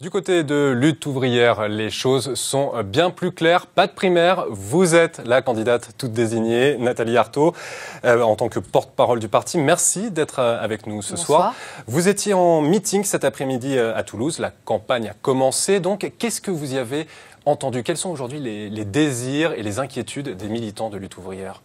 Du côté de lutte ouvrière, les choses sont bien plus claires. Pas de primaire, vous êtes la candidate toute désignée, Nathalie Arthaud, en tant que porte-parole du parti. Merci d'être avec nous ce soir. Vous étiez en meeting cet après-midi à Toulouse. La campagne a commencé. Donc, qu'est-ce que vous y avez entendu? Quels sont aujourd'hui les désirs et les inquiétudes des militants de lutte ouvrière?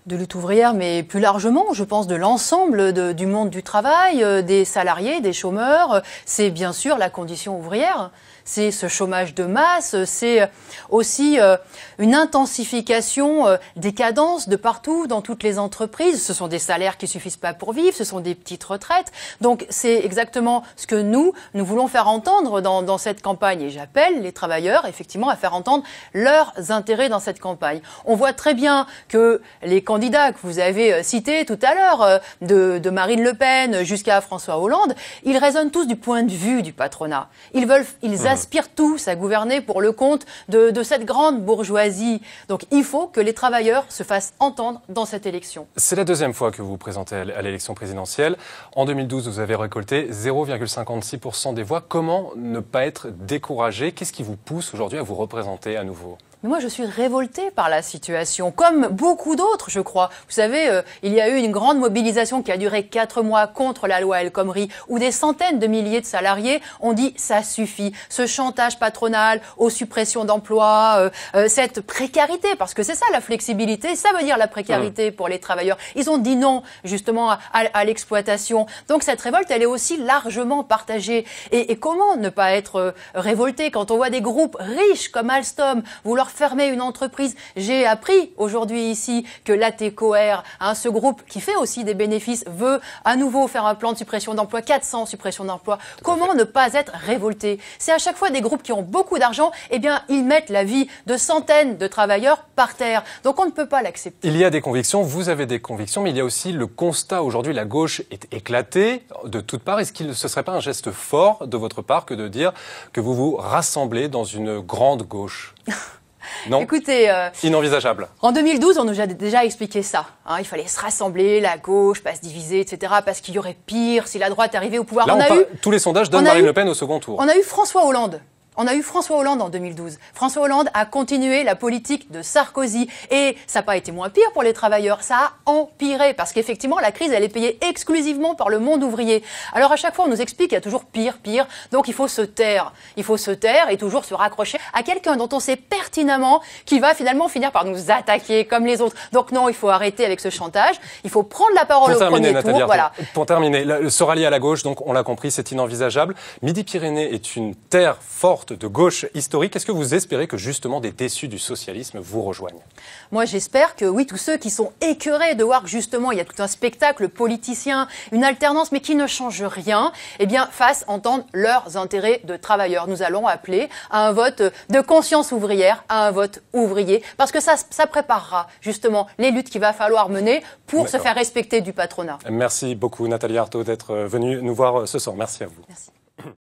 De lutte ouvrière, mais plus largement, je pense, de l'ensemble du monde du travail, des salariés, des chômeurs. C'est bien sûr la condition ouvrière. C'est ce chômage de masse, c'est aussi une intensification des cadences de partout, dans toutes les entreprises. Ce sont des salaires qui suffisent pas pour vivre, ce sont des petites retraites. Donc c'est exactement ce que nous voulons faire entendre dans cette campagne. Et j'appelle les travailleurs, effectivement, à faire entendre leurs intérêts dans cette campagne. On voit très bien que les candidats que vous avez cités tout à l'heure, de Marine Le Pen jusqu'à François Hollande, ils raisonnent tous du point de vue du patronat. Ils aspirent tous à gouverner pour le compte de cette grande bourgeoisie. Donc il faut que les travailleurs se fassent entendre dans cette élection. C'est la deuxième fois que vous vous présentez à l'élection présidentielle. En 2012, vous avez récolté 0,56% des voix. Comment ne pas être découragé? Qu'est-ce qui vous pousse aujourd'hui à vous représenter à nouveau? Mais moi, je suis révoltée par la situation, comme beaucoup d'autres, je crois. Vous savez, il y a eu une grande mobilisation qui a duré 4 mois contre la loi El Khomri, où des centaines de milliers de salariés ont dit « ça suffit ». Ce chantage patronal aux suppressions d'emplois, cette précarité, parce que c'est ça la flexibilité, ça veut dire la précarité pour les travailleurs. Ils ont dit non, justement, à l'exploitation. Donc cette révolte, elle est aussi largement partagée. Et comment ne pas être révolté quand on voit des groupes riches comme Alstom vouloir fermer une entreprise? J'ai appris aujourd'hui ici que l'ATCOR, ce groupe qui fait aussi des bénéfices, veut à nouveau faire un plan de suppression d'emplois, 400 suppressions d'emplois. Comment ne pas être révolté? C'est à chaque fois des groupes qui ont beaucoup d'argent, eh bien, ils mettent la vie de centaines de travailleurs par terre. Donc on ne peut pas l'accepter. Il y a des convictions, vous avez des convictions, mais il y a aussi le constat. Aujourd'hui, la gauche est éclatée de toutes parts. Est-ce qu'il ne serait pas un geste fort de votre part que de dire que vous vous rassemblez dans une grande gauche? Non. Écoutez, inenvisageable. En 2012, on nous a déjà expliqué ça. Il fallait se rassembler, la gauche, pas se diviser, etc. Parce qu'il y aurait pire si la droite arrivait au pouvoir. Là, tous les sondages donnent Marine Le Pen au second tour. On a eu François Hollande. On a eu François Hollande en 2012. François Hollande a continué la politique de Sarkozy. Et ça n'a pas été moins pire pour les travailleurs, ça a empiré. Parce qu'effectivement, la crise, elle est payée exclusivement par le monde ouvrier. Alors à chaque fois, on nous explique qu'il y a toujours pire. Donc il faut se taire. Il faut se taire et toujours se raccrocher à quelqu'un dont on sait pertinemment qu'il va finalement finir par nous attaquer comme les autres. Donc non, il faut arrêter avec ce chantage. Il faut prendre la parole au premier tour. Voilà. Pour terminer, se rallier à la gauche, donc on l'a compris, c'est inenvisageable. Midi-Pyrénées est une terre forte de gauche historique. Est-ce que vous espérez que justement des déçus du socialisme vous rejoignent? Moi, j'espère que oui, tous ceux qui sont écœurés de voir que justement il y a tout un spectacle politicien, une alternance, mais qui ne change rien, eh bien, fassent entendre leurs intérêts de travailleurs. Nous allons appeler à un vote de conscience ouvrière, à un vote ouvrier, parce que ça préparera justement les luttes qu'il va falloir mener pour se faire respecter du patronat. Merci beaucoup, Nathalie Arthaud, d'être venue nous voir ce soir. Merci à vous. Merci.